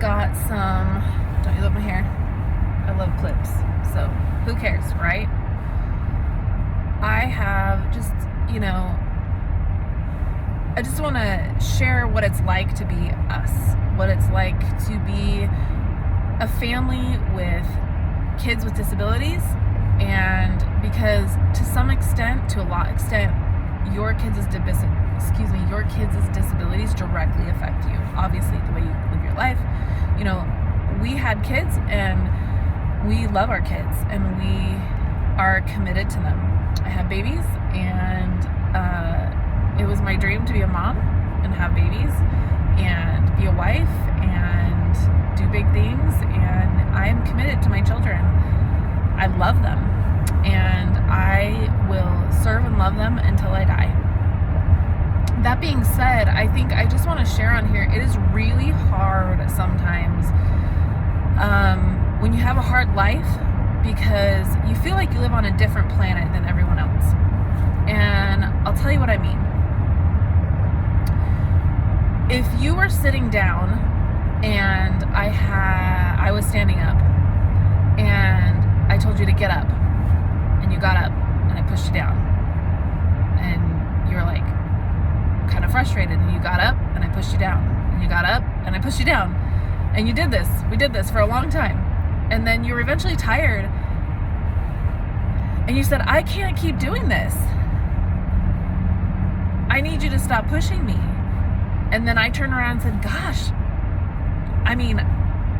got some, don't you love my hair? I love clips, so who cares, right? I have just, I just want to share what it's like to be us, what it's like to be a family with kids with disabilities. And because to some extent, to a lot extent, your kids' disabilities directly affect you. Obviously, the way you live your life. We had kids and we love our kids and we are committed to them. I have babies and it was my dream to be a mom and have babies and be a wife and do big things, and I'm committed to my children. I love them and I will serve and love them until I die. That being said, I think I just want to share on here, it is really hard sometimes when you have a hard life because you feel like you live on a different planet than everyone else. And I'll tell you what I mean. If you were sitting down and I was standing up and I told you to get up and you got up and I pushed you down and you were like kind of frustrated and you got up and I pushed you down and you got up and I pushed you down and we did this for a long time, and then you were eventually tired and you said, I can't keep doing this, I need you to stop pushing me. And then I turned around and said, gosh,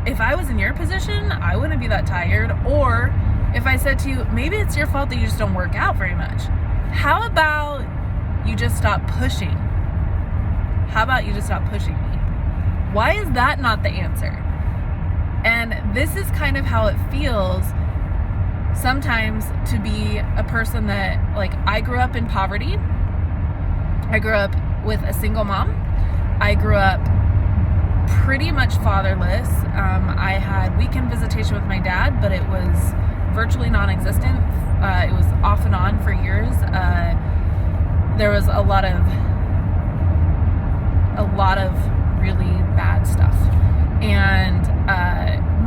if I was in your position, I wouldn't be that tired. Or if I said to you, maybe it's your fault that you just don't work out very much. How about you just stop pushing? How about you just stop pushing me? Why is that not the answer? And this is kind of how it feels sometimes to be a person that, I grew up in poverty. I grew up with a single mom. I grew up pretty much fatherless. I had weekend visitation with my dad, but it was virtually non-existent. It was off and on for years. There was a lot of really bad stuff, and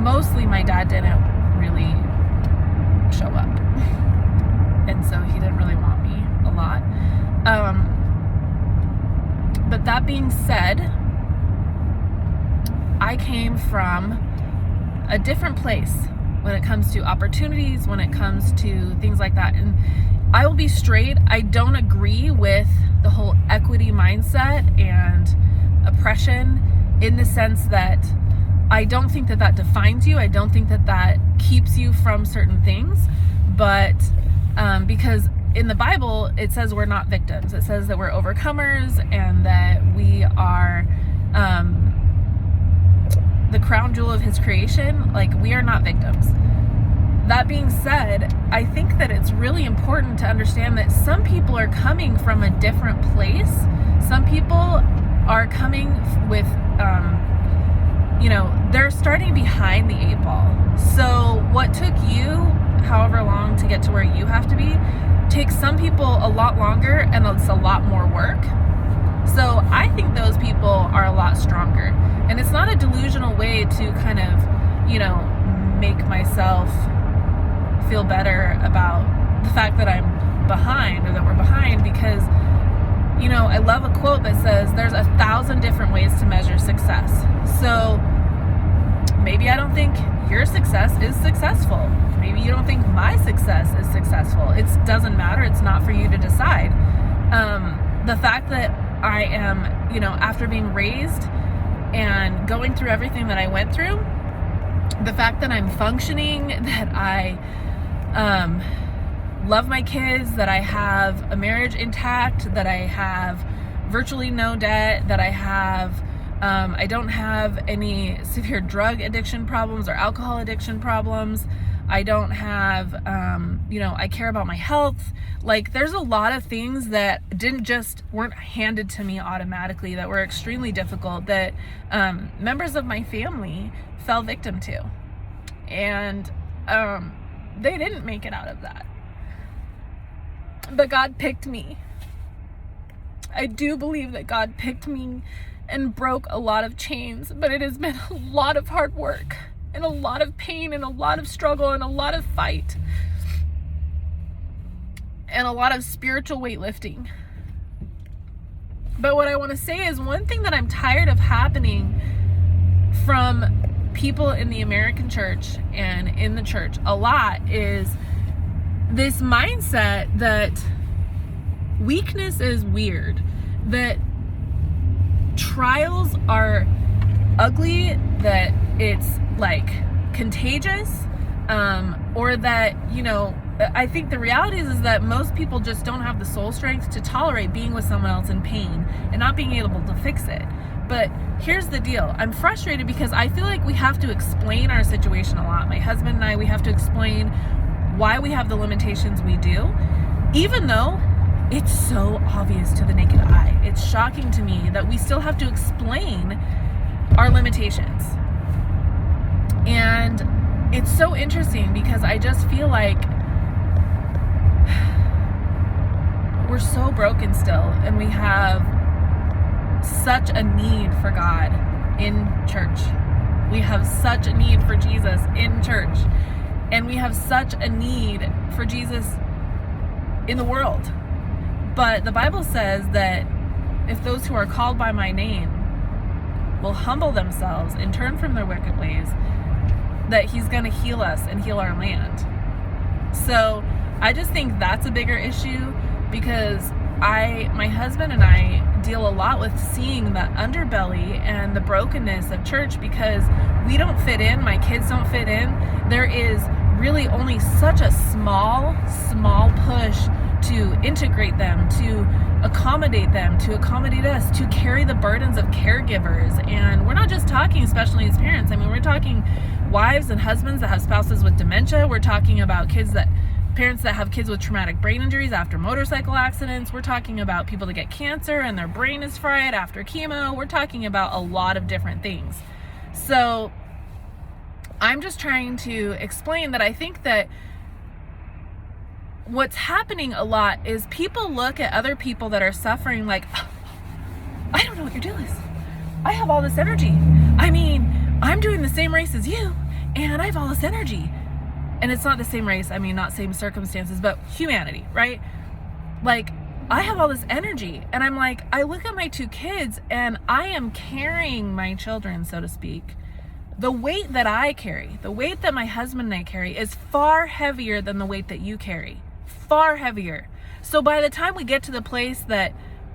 mostly my dad didn't really show up, and so he didn't really want me a lot. But that being said, I came from a different place when it comes to opportunities, when it comes to things like that. And I will be straight, I don't agree with the whole equity mindset and oppression, in the sense that I don't think that defines you. I don't think that keeps you from certain things. But because in the Bible, it says we're not victims. It says that we're overcomers and that we are the crown jewel of his creation. We are not victims. That being said, I think that it's really important to understand that some people are coming from a different place. Some people are coming with, they're starting behind the 8 ball. So what took you however long to get to where you have to be takes some people a lot longer, and it's a lot more work. So I think those people are a lot stronger. And it's not a delusional way to kind of, make myself feel better about the fact that I'm behind, or that we're behind, because, I love a quote that says there's 1,000 different ways to measure success. So maybe I don't think your success is successful. Maybe you don't think my success is successful. It doesn't matter. It's not for you to decide. The fact that I am, after being raised and going through everything that I went through, the fact that I'm functioning, that I love my kids, that I have a marriage intact, that I have virtually no debt, that I don't have any severe drug addiction problems or alcohol addiction problems. I don't have, I care about my health. There's a lot of things that weren't handed to me automatically, that were extremely difficult, that members of my family fell victim to. And they didn't make it out of that. But God picked me. I do believe that God picked me and broke a lot of chains, but it has been a lot of hard work and a lot of pain and a lot of struggle and a lot of fight and a lot of spiritual weightlifting. But what I want to say is, one thing that I'm tired of happening from people in the American church and in the church a lot is this mindset that weakness is weird, that trials are ugly, that it's like contagious, or that, I think the reality is that most people just don't have the soul strength to tolerate being with someone else in pain and not being able to fix it. But here's the deal. I'm frustrated because I feel like we have to explain our situation a lot. My husband and I, we have to explain why we have the limitations we do, even though it's so obvious to the naked eye. It's shocking to me that we still have to explain our limitations. And it's so interesting because I just feel like we're so broken still, and we have such a need for God in church. We have such a need for Jesus in church. And we have such a need for Jesus in the world. But the Bible says that if those who are called by my name will humble themselves and turn from their wicked ways, that he's going to heal us and heal our land. So I just think that's a bigger issue, because my husband and I deal a lot with seeing the underbelly and the brokenness of church, because we don't fit in. My kids don't fit in. There is really only such a small push to integrate them, to accommodate them, to accommodate us, to carry the burdens of caregivers. And we're not just talking special needs parents. I mean, we're talking wives and husbands that have spouses with dementia. We're talking about parents that have kids with traumatic brain injuries after motorcycle accidents. We're talking about people that get cancer and their brain is fried after chemo. We're talking about a lot of different things. So I'm just trying to explain that I think that what's happening a lot is people look at other people that are suffering like, oh, I don't know what your deal is. I have all this energy. I mean, I'm doing the same race as you, and I have all this energy. And it's not the same race. I mean, not same circumstances, but humanity, right? Like, I have all this energy, and I'm like, I look at my two kids and I am carrying my children, so to speak. The weight that I carry, the weight that my husband and I carry, is far heavier than the weight that you carry. Far heavier. So by the time we get to the place that,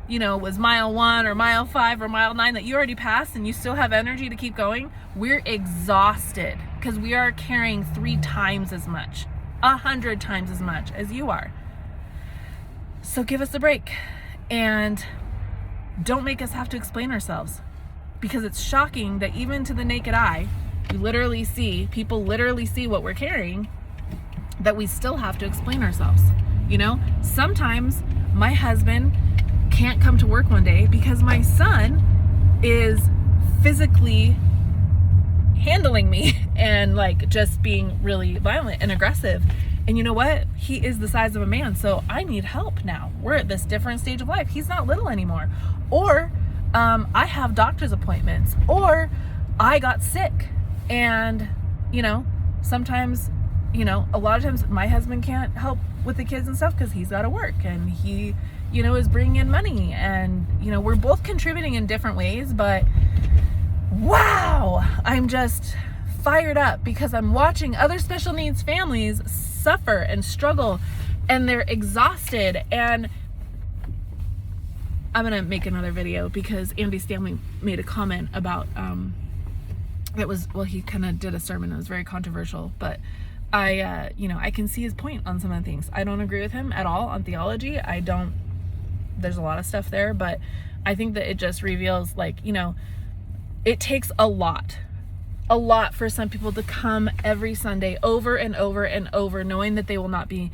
was mile 1 or mile 5 or mile 9 that you already passed and you still have energy to keep going, we're exhausted because we are carrying 3 times as much, 100 times as much as you are. So give us a break and don't make us have to explain ourselves, because it's shocking that even to the naked eye, people literally see what we're carrying, that we still have to explain ourselves. Sometimes my husband can't come to work one day because my son is physically handling me and just being really violent and aggressive. And you know what? He is the size of a man, so I need help now. We're at this different stage of life. He's not little anymore. Or I have doctor's appointments, or I got sick. And, sometimes, a lot of times my husband can't help with the kids and stuff because he's got to work, and he, is bringing in money, and, we're both contributing in different ways. But wow, I'm just fired up because I'm watching other special needs families suffer and struggle, and they're exhausted. And I'm gonna make another video because Andy Stanley made a comment about he kind of did a sermon. It was very controversial, but I can see his point on some of the things. I don't agree with him at all on theology. There's a lot of stuff there, but I think that it just reveals it takes a lot for some people to come every Sunday over and over and over, knowing that they will not be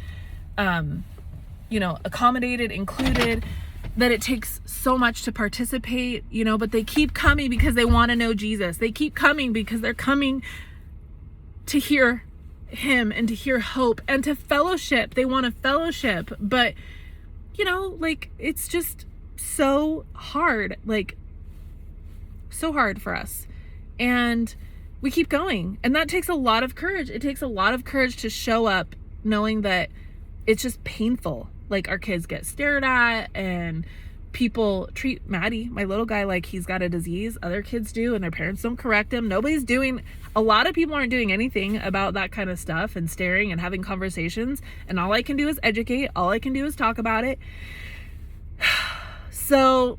accommodated, included, that it takes so much to participate, but they keep coming because they want to know Jesus. They keep coming because they're coming to hear him and to hear hope and to fellowship. They want to fellowship, but it's just so hard. so hard for us. And we keep going. And that takes a lot of courage. It takes a lot of courage to show up knowing that it's just painful. Like, our kids get stared at and people treat Maddie, my little guy, like he's got a disease. Other kids do, and their parents don't correct him. A lot of people aren't doing anything about that kind of stuff and staring and having conversations. And all I can do is educate. All I can do is talk about it. So